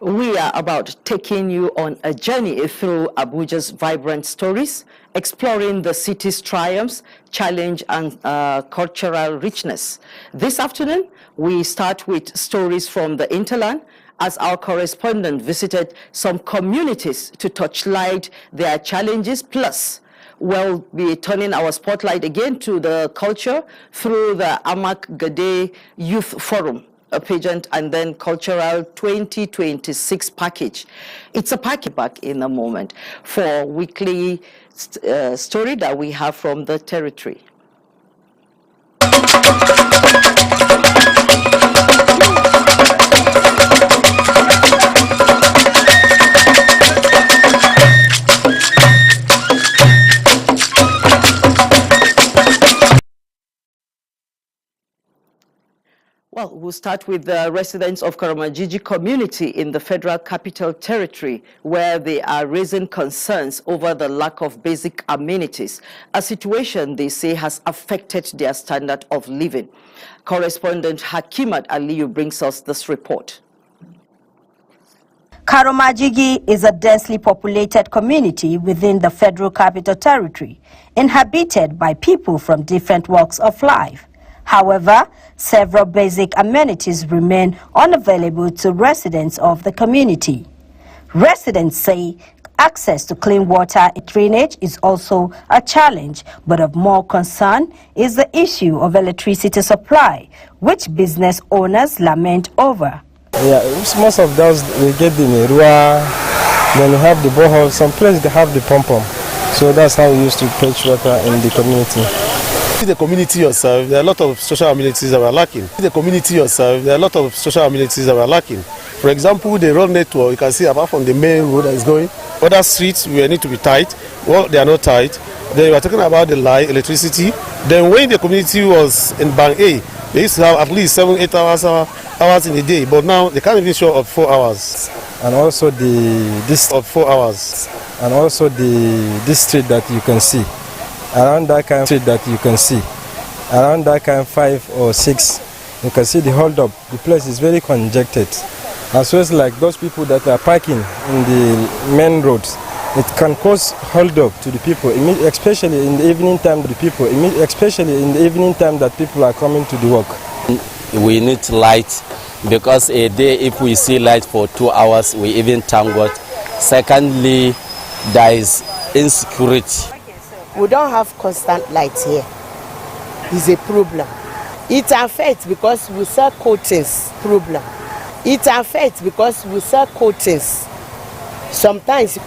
We are about taking you on a journey through Abuja's vibrant stories, exploring the city's triumphs, challenge, and cultural richness. This afternoon, we start with stories from the hinterland as our correspondent visited some communities to touchlight their challenges. Plus, we'll be turning our spotlight again to the culture through the Amak Gade Youth Forum, a pageant and then cultural 2026 package. It's a package back in a moment for weekly story that we have from the territory. Well, we'll start with the residents of Karamajiji community in the Federal Capital Territory, where they are raising concerns over the lack of basic amenities, a situation they say has affected their standard of living. Correspondent Hakimat Aliyu brings us this report. Karamajigi is a densely populated community within the Federal Capital Territory, inhabited by people from different walks of life. However, several basic amenities remain unavailable to residents of the community. Residents say access to clean water and drainage is also a challenge, but of more concern is the issue of electricity supply, which business owners lament over. Yeah, most of those, we get the Merua, then we have the borehole, some places they have the pom-pom. So that's how we used to fetch water in the community. The community yourself, there are a lot of social amenities that we are lacking. The community yourself, there are a lot of social amenities that we are lacking. For example, the road network, you can see apart from the main road that is going, other streets will need to be tight. Well, they are not tight. Then we are talking about the light, electricity. Then when the community was in Bang A, they used to have at least 7-8 hours in a day, but now they can't even show up 4 hours. And also this street that you can see. Around that kind of street that you can see, around that kind of 5 or 6, you can see the hold up. The place is very congested. As well as like those people that are parking in the main roads, it can cause hold up to the people, especially in the evening time. Especially in the evening time that people are coming to the work. We need light because a day, if we see light for 2 hours, we even thank God. Secondly, there is insecurity. We don't have constant light here. It's a problem. It affects because we sell coatings. Problem. It affects because we sell coatings. Sometimes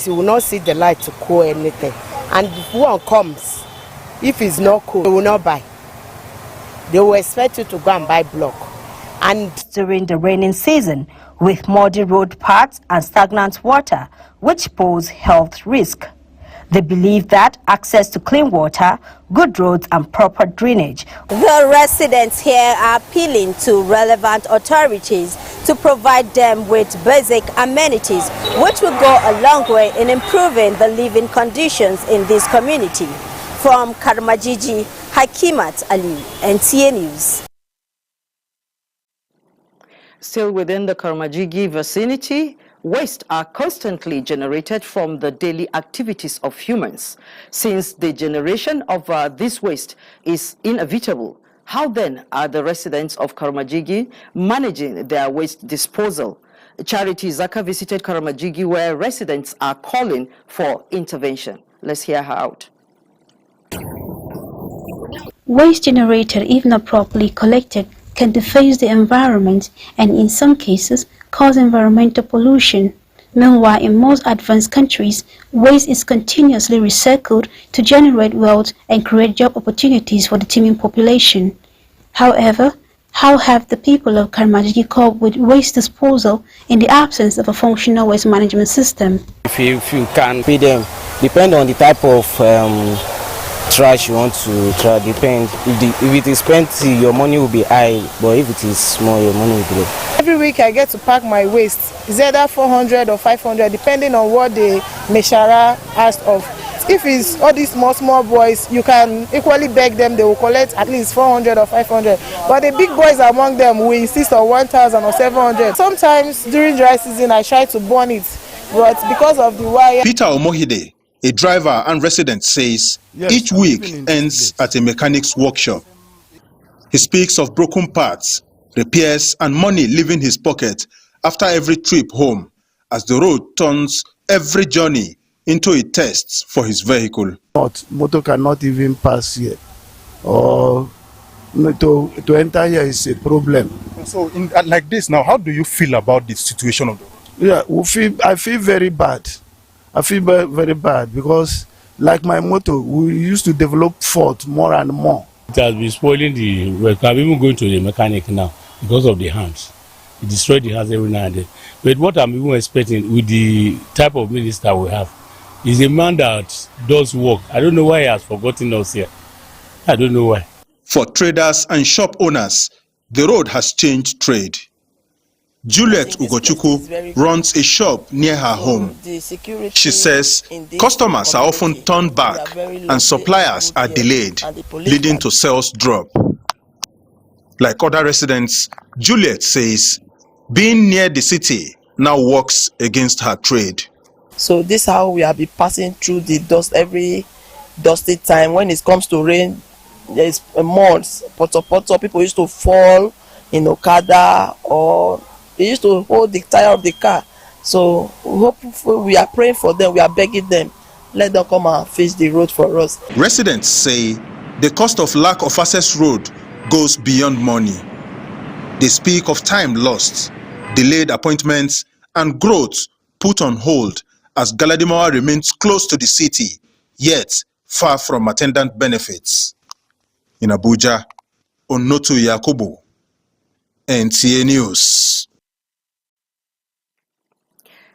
you will not see the light to cool anything. And if one comes, if it's not cool, they will not buy. They will expect you to go and buy block. And during the raining season, with muddy road paths and stagnant water, which pose health risk. They believe that access to clean water, good roads and proper drainage. The residents here are appealing to relevant authorities to provide them with basic amenities, which will go a long way in improving the living conditions in this community. From Karamajiji, Hakimat Ali, NTA News. Still within the Karamajigi vicinity, waste are constantly generated from the daily activities of humans. Since the generation of this waste is inevitable, how then are the residents of Karamajigi managing their waste disposal? Charity Zaka visited Karamajigi, where residents are calling for intervention. Let's hear her out. Waste generated, if not properly collected, can deface the environment and in some cases cause environmental pollution. Meanwhile, in most advanced countries, waste is continuously recycled to generate wealth and create job opportunities for the teeming population. However, how have the people of Karamajigi coped with waste disposal in the absence of a functional waste management system? If you can pay them, depend on the type of trash you want to try. Depend. If it is plenty, your money will be high, but if it is small, your money will be low. Every week I get to pack my waste. It's either 400 or 500, depending on what the Meshara asked of. If it's all these small boys, you can equally beg them, they will collect at least 400 or 500. But the big boys among them will insist on 1,000 or 700. Sometimes during dry season, I try to burn it, but because of the wire. Peter Omohide, a driver and resident, says each week ends at a mechanic's workshop. He speaks of broken parts, repairs, and money leaving his pocket after every trip home, as the road turns every journey into a test for his vehicle. Motor cannot even pass here, or to enter here is a problem. So, like this now, how do you feel about the situation of the road? Yeah, I feel very bad. I feel very bad because, like my motor, we used to develop fault more and more. It has been spoiling the work. I'm even going to the mechanic now because of the hands. It destroyed the hands every now and then. But what I'm even expecting with the type of minister we have is a man that does work. I don't know why he has forgotten us here. I don't know why. For traders and shop owners, the road has changed trade. Juliet Ugochukwu runs a shop near her home. She says customers are often turned back and suppliers are delayed, leading to sales drop. Like other residents, Juliet says being near the city now works against her trade. So this is how we have been passing through the dust every dusty time. When it comes to rain, there is a month, poto, people used to fall in Okada, or they used to hold the tire of the car. So we are praying for them, we are begging them, let them come and face the road for us. Residents say the cost of lack of access road goes beyond money. They speak of time lost, delayed appointments, and growth put on hold as Galadima remains close to the city, yet far from attendant benefits. In Abuja, Onotu Yakubu, NTA News.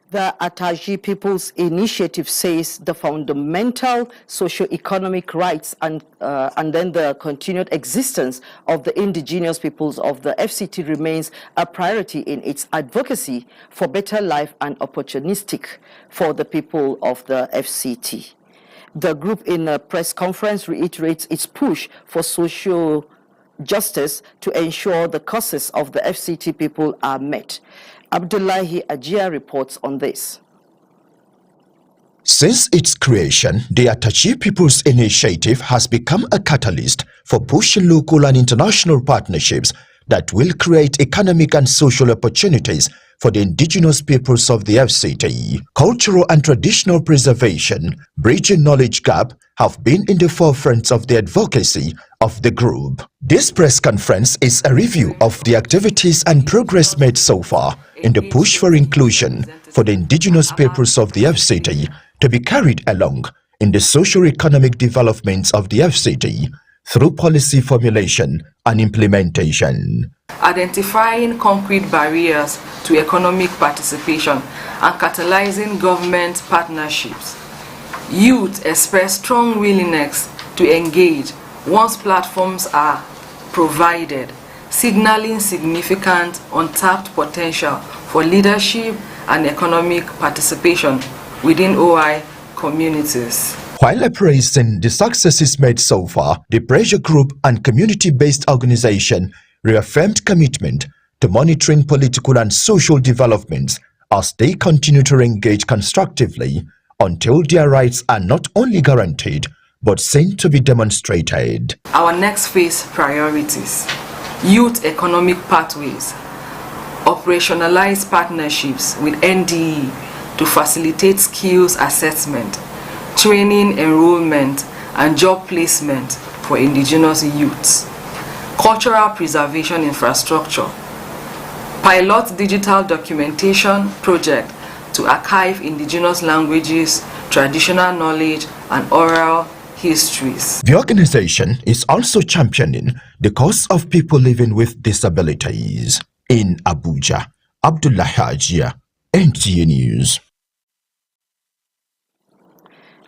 The Ataji People's Initiative says the fundamental socio-economic rights and then the continued existence of the indigenous peoples of the FCT remains a priority in its advocacy for better life and opportunistic for the people of the FCT. The group in a press conference reiterates its push for social justice to ensure the causes of the FCT people are met. Abdullahi Ajia reports on this. Since its creation, the Atachi People's Initiative has become a catalyst for pushing local and international partnerships that will create economic and social opportunities for the indigenous peoples of the FCT. Cultural and traditional preservation, bridging knowledge gap, have been in the forefront of the advocacy of the group. This press conference is a review of the activities and progress made so far in the push for inclusion for the indigenous peoples of the FCT to be carried along in the socio-economic developments of the FCT through policy formulation and implementation. Identifying concrete barriers to economic participation and catalyzing government partnerships. Youth express strong willingness to engage once platforms are provided, signaling significant untapped potential for leadership and economic participation within OI communities. While appraising the successes made so far, the pressure group and community-based organization reaffirmed commitment to monitoring political and social developments as they continue to engage constructively until their rights are not only guaranteed but seen to be demonstrated. Our next phase priorities: youth economic pathways, operationalize partnerships with NDE to facilitate skills assessment, training, enrollment, and job placement for indigenous youths, cultural preservation infrastructure, pilot digital documentation project to archive indigenous languages, traditional knowledge, and oral histories. The organization is also championing the cause of people living with disabilities. In Abuja, Abdullahi Ajia, NTA News.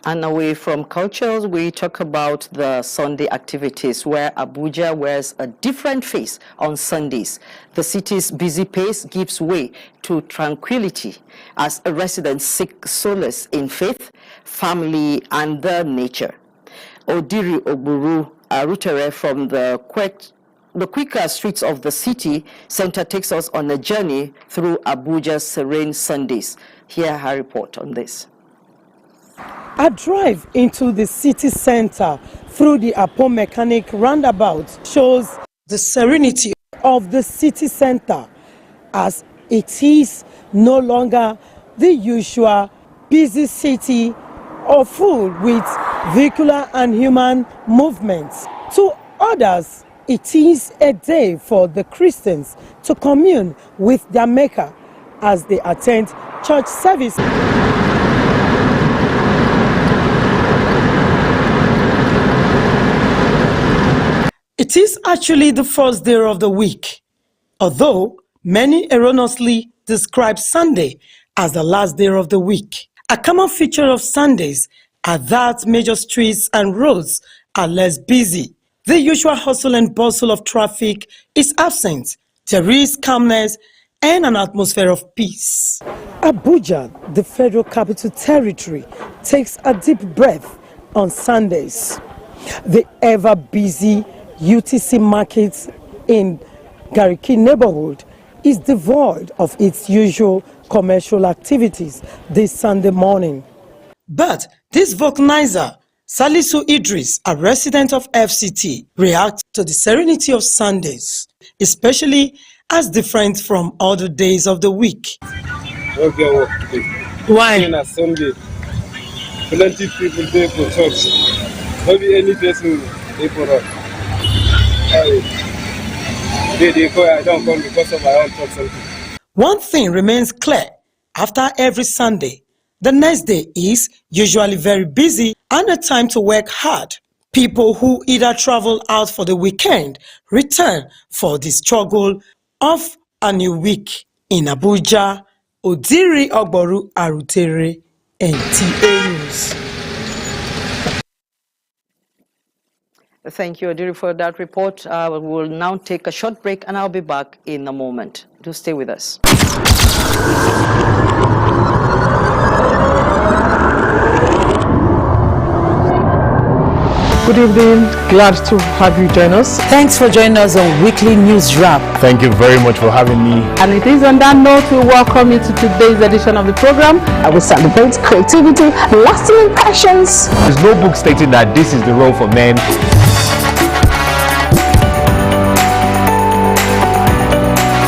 And away from cultures, we talk about the Sunday activities where Abuja wears a different face on Sundays. The city's busy pace gives way to tranquility as residents seek solace in faith, family, and the nature. Odiri Ogburu Arutere from the quicker streets of the city center takes us on a journey through Abuja's serene Sundays. Hear her report on this. A drive into the city center through the Apo Mechanic roundabout shows the serenity of the city center as it is no longer the usual busy city or full with vehicular and human movements. To others, it is a day for the Christians to commune with their Maker as they attend church service. It is actually the first day of the week, although many erroneously describe Sunday as the last day of the week. A common feature of Sundays are that major streets and roads are less busy. The usual hustle and bustle of traffic is absent. There is calmness and an atmosphere of peace. Abuja, the Federal Capital Territory, takes a deep breath on Sundays. The ever-busy UTC market in Gariki neighborhood is devoid of its usual commercial activities this Sunday morning. But this vulcanizer, Salisu Idris, a resident of FCT, reacts to the serenity of Sundays, especially as different from other days of the week. Okay, work today. Why? On Sunday, plenty people there for church. Maybe any person there for us. I don't come because of my own church something. One thing remains clear. After every Sunday, the next day is usually very busy and a time to work hard. People who either travel out for the weekend return for the struggle of a new week. In Abuja, Odiri Ogboru Arutere, NTA News. Thank you, Odiri, for that report. We'll now take a short break and I'll be back in a moment. Do stay with us. Good evening, glad to have you join us. Thanks for joining us on Weekly News Wrap. Thank you very much for having me. And it is on that note we welcome you to today's edition of the program. I will celebrate creativity, lasting impressions. There's no book stating that this is the role for men.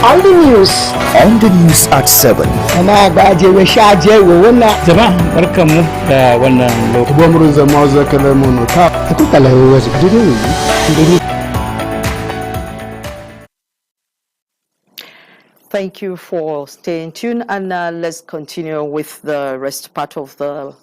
On the news. On the news at 7. Thank you for staying tuned, and let's continue with the rest part of the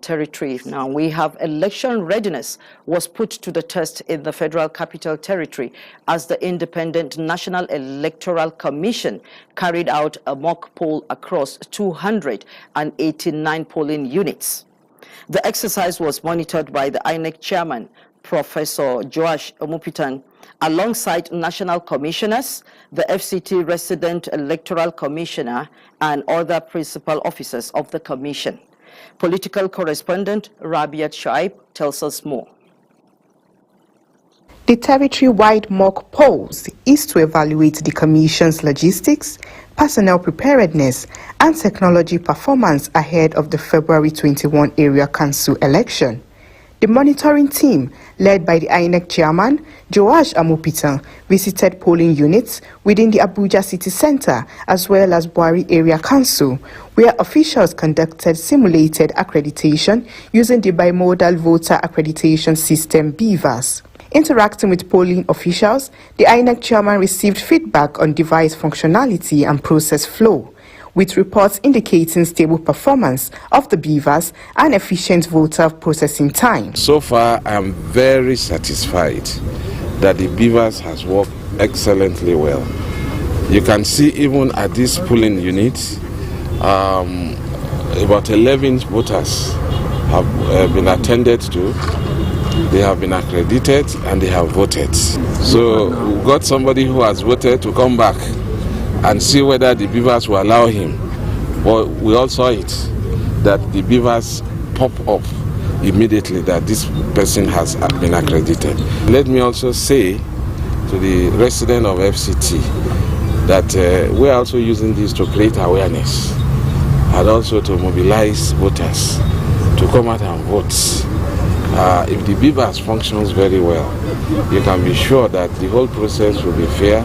territory. Now, we have election readiness was put to the test in the Federal Capital Territory as the Independent National Electoral Commission carried out a mock poll across 289 polling units. The exercise was monitored by the INEC chairman, Professor Joash Omupitan, alongside national commissioners, the FCT resident electoral commissioner, and other principal officers of the commission. Political correspondent Rabiat Shaib tells us more. The territory-wide mock polls is to evaluate the Commission's logistics, personnel preparedness, and technology performance ahead of the February 21 Area Council election. The monitoring team, led by the INEC chairman, Joash Amupitan, visited polling units within the Abuja City Center as well as Buari Area Council, where officials conducted simulated accreditation using the Bimodal Voter Accreditation System BVAS. Interacting with polling officials, the INEC chairman received feedback on device functionality and process flow, with reports indicating stable performance of the BVAS and efficient voter processing time. So far, I am very satisfied that the BVAS has worked excellently well. You can see even at this polling unit, about 11 voters have been attended to, they have been accredited, and they have voted. So we've got somebody who has voted to come back and see whether the beavers will allow him. But we all saw it, that the beavers pop up immediately that this person has been accredited. Let me also say to the resident of FCT that we're also using this to create awareness and also to mobilize voters to come out and vote. If the beavers functions very well, you can be sure that the whole process will be fair,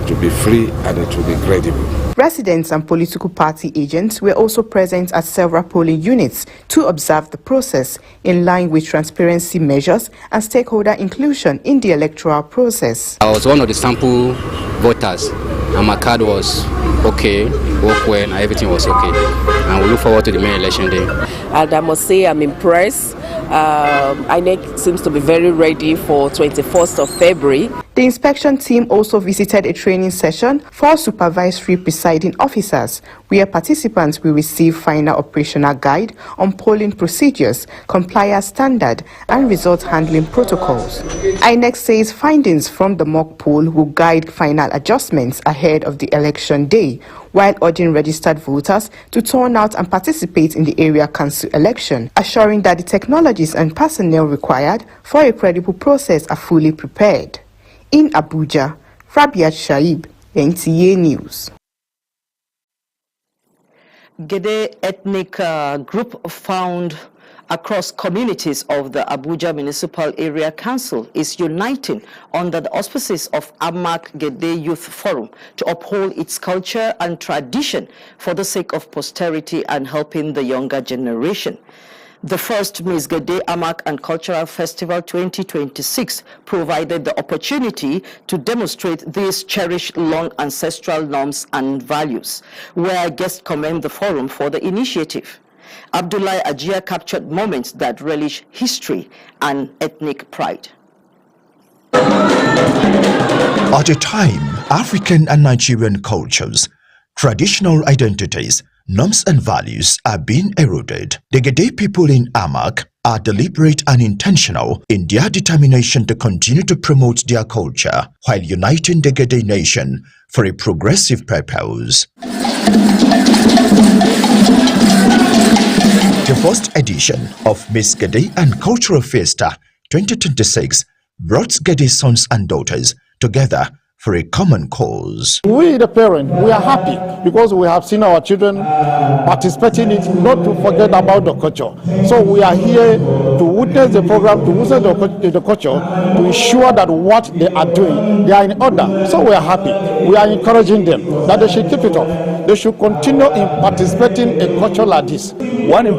to be free, and it will be credible. Residents and political party agents were also present at several polling units to observe the process in line with transparency measures and stakeholder inclusion in the electoral process. I was one of the sample voters, and my card was okay, worked well, and everything was okay. And we look forward to the main election day. And I must say I'm impressed. INEC seems to be very ready for 21st of February. The inspection team also visited a training session for supervisory presiding officers, where participants will receive final operational guide on polling procedures, compliance standard, and result handling protocols. INEC says findings from the mock poll will guide final adjustments ahead of the election day, while urging registered voters to turn out and participate in the area council election, assuring that the technologies and personnel required for a credible process are fully prepared. In Abuja, Rabiat Shaib, NTA News. Gede ethnic group found across communities of the Abuja Municipal Area Council is uniting under the auspices of Amak Gede Youth Forum to uphold its culture and tradition for the sake of posterity and helping the younger generation. The first Miss Gede Amak and Cultural Festival 2026 provided the opportunity to demonstrate these cherished long ancestral norms and values, where guests commend the forum for the initiative. Abdullahi Ajia captured moments that relish history and ethnic pride. At a time, African and Nigerian cultures, traditional identities, norms and values are being eroded. The Gede people in Amak are deliberate and intentional in their determination to continue to promote their culture while uniting the Gede nation for a progressive purpose. The first edition of Miss Gede and Cultural Fiesta 2026 brought Gede sons and daughters together for a common cause. We, the parents, we are happy because we have seen our children participating in it, not to forget about the culture. So we are here to witness the program, to witness the culture, to ensure that what they are doing, they are in order. So we are happy. We are encouraging them that they should keep it up. They should continue in participating in culture like this.